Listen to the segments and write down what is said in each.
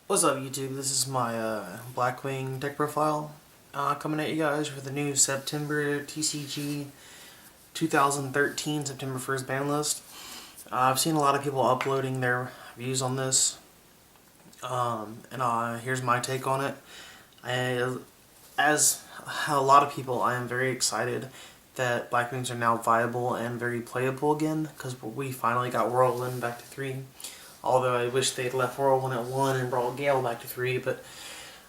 What's up YouTube? This is my Blackwing deck profile coming at you guys for the new September TCG 2013 September 1st ban list. I've seen a lot of people uploading their views on this and here's my take on it. As a lot of people, I am very excited that Blackwings are now viable and very playable again because we finally got Whirlwind back to 3. Although I wish they'd left Whirlwind at 1 and brought Gale back to 3, but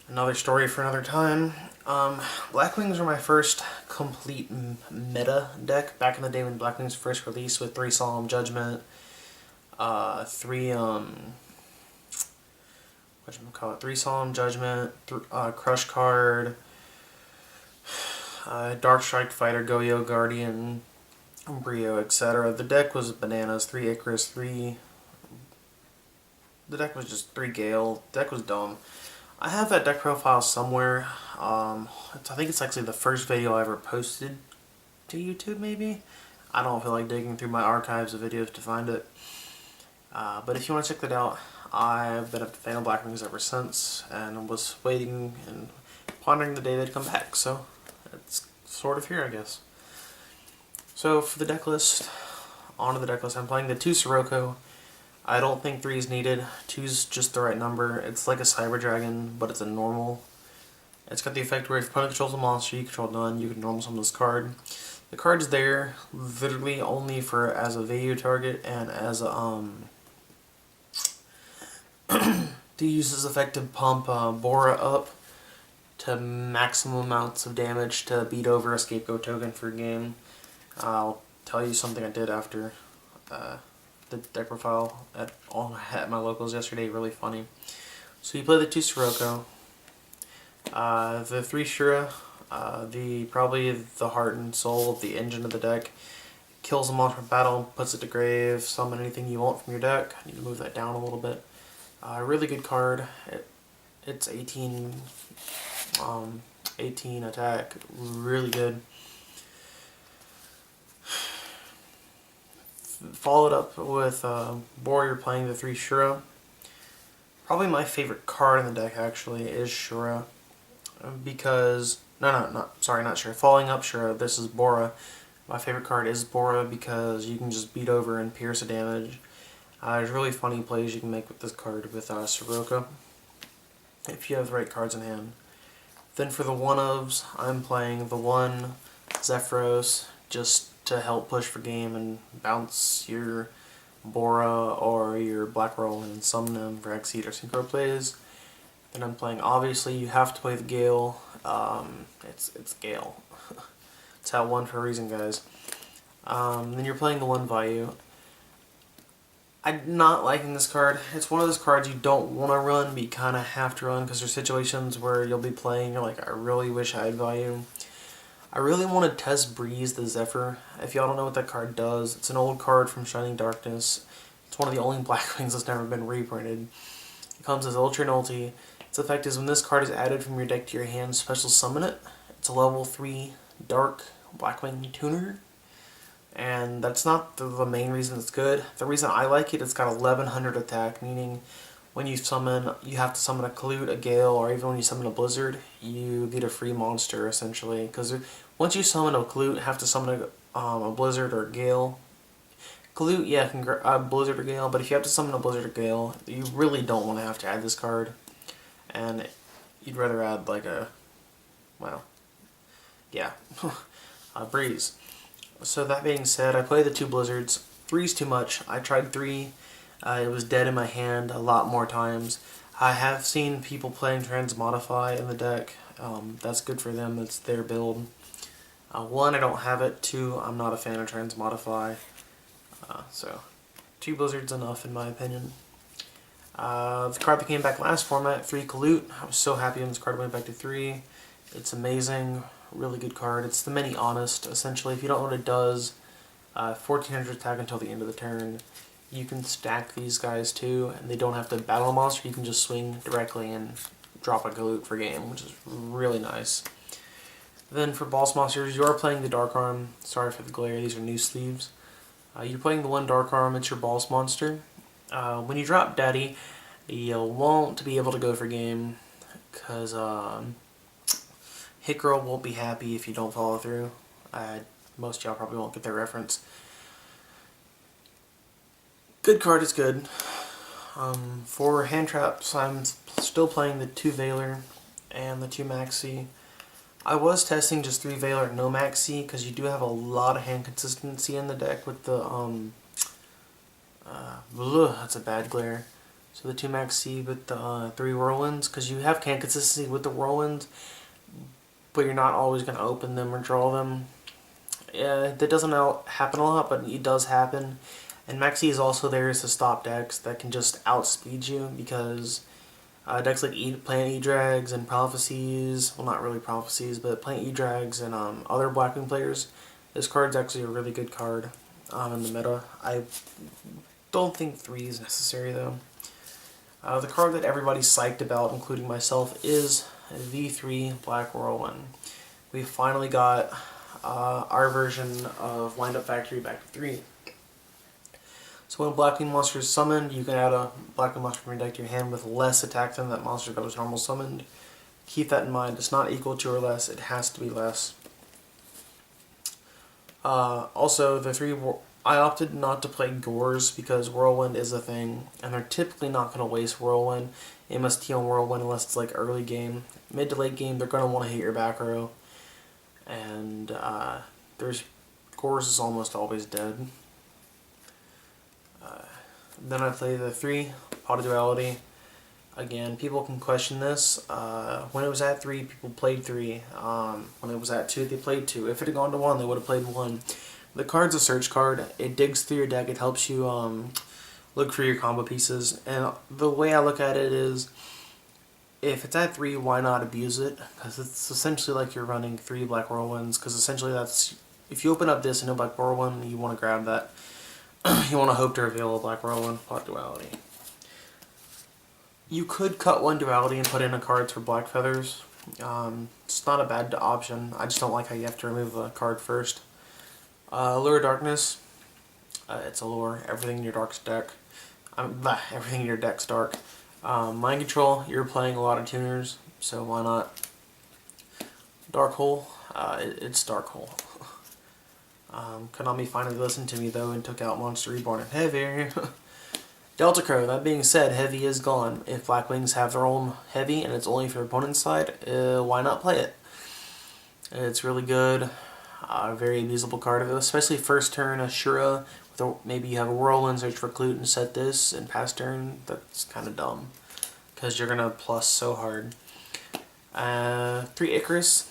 another story for another time. Blackwings were my first complete meta deck back in the day when Blackwings first released with 3 Solemn Judgment, 3 3 Solemn Judgment, Crush Card, Dark Strike Fighter, Go-Yo Guardian, Brio, etc. The deck was bananas. 3 Icarus, 3. The deck was just 3 Gale. The deck was dumb. I have that deck profile somewhere. I think it's actually the first video I ever posted to YouTube, maybe? I don't feel like digging through my archives of videos to find it. But if you want to check that out, I've been a fan of Blackwings ever since, and was waiting and pondering the day they'd come back, so it's sort of here, I guess. So for the deck list, onto the deck list, I'm playing the 2 Sirocco. I don't think 3 is needed. 2's just the right number. It's like a Cyber Dragon, but it's a normal. It's got the effect where if your opponent controls a monster, you control none, you can normal summon this card. The card's there literally only for as a value target and as a to use this effect to pump Bora up to maximum amounts of damage to beat over a scapegoat token for a game. I'll tell you something I did after the deck profile at my locals yesterday. Really funny. So you play the 2 Sirocco, the 3 Shura, probably the heart and soul, the engine of the deck. Kills a monster in battle, puts it to grave, summon anything you want from your deck. I need to move that down a little bit. Really good card. It's 18 attack, really good. Followed up with Warrior playing the 3 Shura. Probably my favorite card in the deck actually is Shura, because not Shura. Following up Shura, this is Bora. My favorite card is Bora because you can just beat over and pierce the damage. There's really funny plays you can make with this card with Sirocco, if you have the right cards in hand. Then for the 1-ofs, I'm playing the 1 Zephyr just to help push for game and bounce your Bora or your Black Whirlwind and summon them for Exceed or Synchro plays. Then I'm playing, obviously you have to play the Gale. It's Gale. It's that one for a reason, guys. Then you're playing the 1 Vayu. I'm not liking this card. It's one of those cards you don't want to run, but you kind of have to run because there's situations where you'll be playing, you're like, I really wish I had Vayu. I really want to test Breeze the Zephyr. If y'all don't know what that card does, it's an old card from Shining Darkness. It's one of the only Blackwings that's never been reprinted. It comes as Ultra and Ulti. Its effect is when this card is added from your deck to your hand, special summon it. It's a level 3 Dark Blackwing tuner. And that's not the main reason it's good. The reason I like it, it's got 1100 attack, meaning when you summon, you have to summon a Clute, a Gale, or even when you summon a Blizzard, you get a free monster, essentially. Because once you summon a Clute, you have to summon a Blizzard or a Gale. Clute, yeah, can Blizzard or Gale, but if you have to summon a Blizzard or Gale, you really don't want to have to add this card. And you'd rather add, like a, well, yeah, a Breeze. So that being said, I play the 2 Blizzards. 3's too much. I tried 3. It was dead in my hand a lot more times. I have seen people playing Transmodify in the deck. That's good for them. It's their build. 1, I don't have it. 2, I'm not a fan of Transmodify. So 2 Blizzards enough in my opinion. The card that came back last format, 3 Clute. I was so happy when this card went back to 3. It's amazing. Really good card. It's the mini Honest, essentially. If you don't know what it does, 1400 attack until the end of the turn. You can stack these guys too, and they don't have to battle a monster. You can just swing directly and drop a Clute for game, which is really nice. Then for boss monsters, you are playing the Dark Arm. Sorry for the glare, these are new sleeves. You're playing the 1 Dark Arm, it's your boss monster. When you drop Daddy, You won't be able to go for game because Hit Girl won't be happy if you don't follow through. Most of y'all probably won't get that reference. Good card is good. For hand traps, I'm still playing the 2 Veiler and the 2 Maxi. I was testing just 3 Veiler and no Maxi because you do have a lot of hand consistency in the deck with the that's a bad glare. So the 2 Maxi with the 3 Whirlwinds, because you have hand consistency with the Whirlwinds, but you're not always going to open them or draw them. Yeah, that doesn't happen a lot, but it does happen. And Maxi is also there to stop decks that can just outspeed you, because decks like Plant E-Drags and Prophecies, well, not really Prophecies, but Plant E-Drags and other Blackwing players, this card's actually a really good card in the meta. I don't think 3 is necessary, though. The card that everybody's psyched about, including myself, is V3 Black Whirlwind. We finally got our version of Wind Up Factory back to 3. So when a Blackwing monster is summoned, you can add a Blackwing monster from your deck to your hand with less attack than that monster that was normal summoned. Keep that in mind. It's not equal to or less. It has to be less. Also, the 3... I opted not to play Gores because Whirlwind is a thing, and they're typically not going to waste Whirlwind, MST on Whirlwind, unless it's like early game. Mid to late game, they're going to want to hit your back row, and Gores is almost always dead. Then I play the 3, Pot of Duality. Again, people can question this. When it was at 3, people played 3. When it was at 2, they played 2. If it had gone to 1, they would have played 1. The card's a search card. It digs through your deck. It helps you look for your combo pieces. And the way I look at it is, if it's at 3, why not abuse it? Because it's essentially like you're running 3 Black Whirlwinds. Because essentially that's, if you open up this and no Black Whirlwind, you want to grab that. You want to hope to reveal a Black Whirlwind, Pot Duality. You could cut 1 Duality and put in a card for Black Feathers. It's not a bad option. I just don't like how you have to remove a card first. Lure of Darkness, it's a lure. Everything in your everything in your deck's dark. Mind Control, you're playing a lot of tuners, so why not? Dark Hole, it's Dark Hole. Konami finally listened to me though and took out Monster Reborn and Heavy. Delta Crow, that being said, Heavy is gone. If Blackwings have their own Heavy and it's only for opponent's side, why not play it? It's really good. Very abusable card, especially first turn Ashura. Maybe you have a Whirlwind, search for Clute and set this, and pass turn. That's kind of dumb, because you're going to plus so hard. 3 Icarus.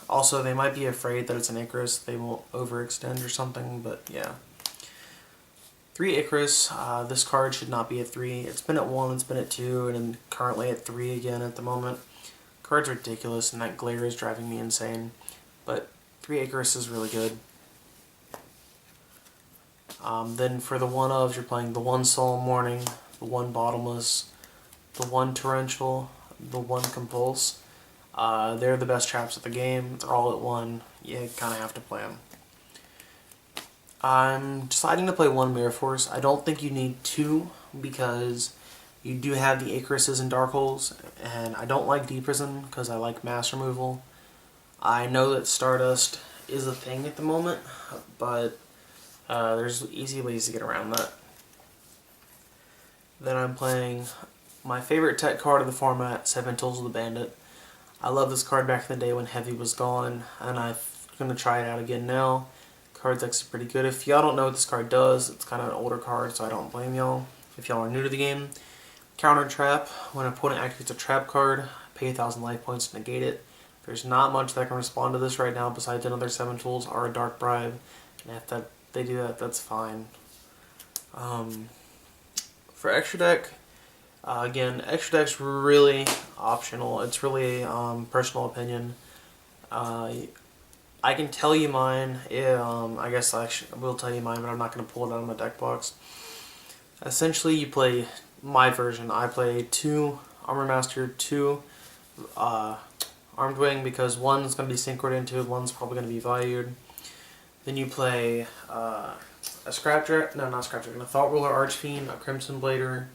Also, they might be afraid that it's an Icarus. They won't overextend or something, but yeah. 3 Icarus. This card should not be at 3. It's been at 1, it's been at 2, and I'm currently at 3 again at the moment. Card's ridiculous, and that glare is driving me insane. But 3 Icarus is really good. Then for the 1-ofs, you're playing the 1 Solemn Warning, the 1 Bottomless, the 1 Torrential, the 1 Compulse. They're the best traps of the game. They're all at 1. You kind of have to play them. I'm deciding to play 1 Mirror Force. I don't think you need 2 because you do have the Icaruses and Dark Holes, and I don't like Deep Prison because I like mass removal. I know that Stardust is a thing at the moment, but there's easy ways to get around that. Then I'm playing my favorite tech card of the format, 7 Tools of the Bandit. I love this card back in the day when Heavy was gone, and I'm going to try it out again now. Card's actually pretty good. If y'all don't know what this card does, it's kind of an older card, so I don't blame y'all. If y'all are new to the game, Counter Trap. When an opponent activates a trap card, pay 1,000 life points to negate it. There's not much that can respond to this right now besides another 7 Tools or a Dark Bribe, and if they do that, that's fine. For extra deck, again, extra deck's really optional. It's really personal opinion. I can tell you mine. I guess I will tell you mine, but I'm not going to pull it out of my deck box. Essentially, you play my version. I play 2 Armor Master, 2 Armed Wing, because one's going to be synchroned into, one's probably going to be valued. Then you play a Scrap Dragon, no, not Scrap Dragon, a Thought Ruler Archfiend, a Crimson Blader,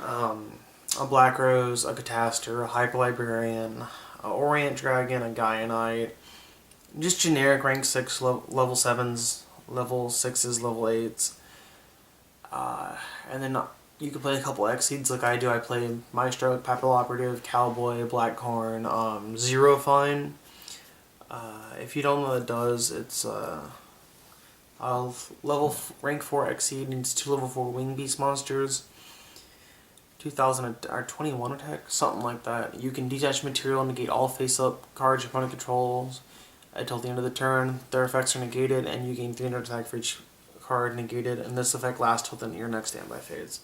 a Black Rose, a Cataster, a Hyper Librarian, a Orient Dragon, a Gaianite, just generic rank 6 level 7s, level 6s, level 8s. And then you can play a couple X-Seeds like I do. I play Maestro, Papal Operative, Cowboy, Blackcorn, Zero Fine. If you don't know what it does, it's rank 4 X-Seed needs 2 level 4 Wing Beast monsters, 2000 or 21 attack, something like that. You can detach material and negate all face-up cards your opponent controls until the end of the turn. Their effects are negated, and you gain 300 attack for each card negated, and this effect lasts till your next standby phase.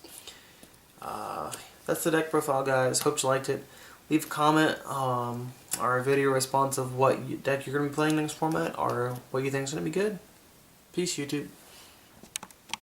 That's the deck profile, guys. Hope you liked it. Leave a comment or a video response of what deck you're going to be playing next format, or what you think is going to be good. Peace, YouTube.